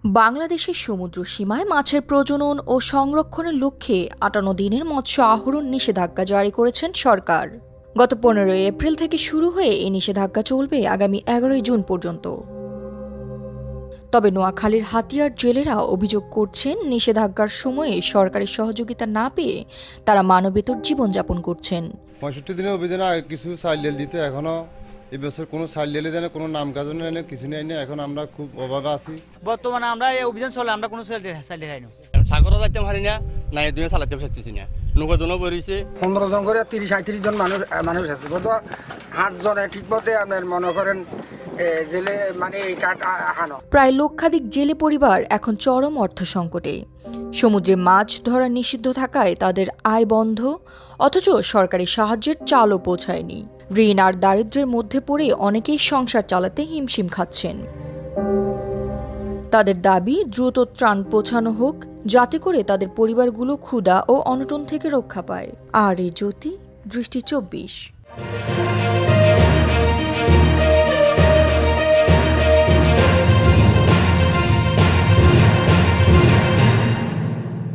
বাংলাদেশের সমুদ্র সীমায় মাছের প্রজনন ও সংরক্ষণের লক্ষ্যে ৫৮ দিনের মৎস্য আহরণ নিষেধাজ্ঞা জারি করেছেন সরকার। গত ১৫ এপ্রিল থেকে শুরু হয়ে এই নিষেধাজ্ঞা চলবে আগামী ১১ জুন পর্যন্ত। তবে নোয়াখালীর হাতিয়ার জেলেরা অভিযোগ করছেন, নিষেধাজ্ঞার সময়ে সরকারের সহযোগিতা না পেয়ে তারা মানবেতর জীবনযাপন করছেন। ৬৫ দিনের অভিযানে কিছু চাইল্ড দিতে এখনো এবছর কোনো চাইল্ড দেয় না, কোনো নাম কাজ নেই না, কিছু নেই না। এখন আমরা খুব অভাবে আছি। বর্তমানে আমরা এই অভিযান চলে, আমরা কোনো চাইল্ড খাই না। সাগরও যাইতে পারি না, না এই দুনিয়া চালাতে পারতেছি না। নৌকা দুনো বেরিয়েছে ১৫ জন করে ৩০-৩৭ জন মানুষ আছে। গত ৮ জনে ঠিক মতে আপনার মনে করেন জেলে মানে এই কাঠ আনো। প্রায় লক্ষাধিক জেলে পরিবার এখন চরম অর্থ সংকটে। সমুদ্রে মাছ ধরা নিষিদ্ধ থাকায় তাদের আয় বন্ধ, অথচ সরকারি সাহায্যের চালও পৌঁছায়নি। ঋণ আর দারিদ্র্যের মধ্যে পড়ে অনেকেই সংসার চালাতে হিমশিম খাচ্ছেন। তাদের দাবি দ্রুত ত্রাণ পৌঁছানো হোক, যাতে করে তাদের পরিবারগুলো ক্ষুধা ও অনটন থেকে রক্ষা পায়। আর এই জ্যোতি, দৃষ্টি ২৪।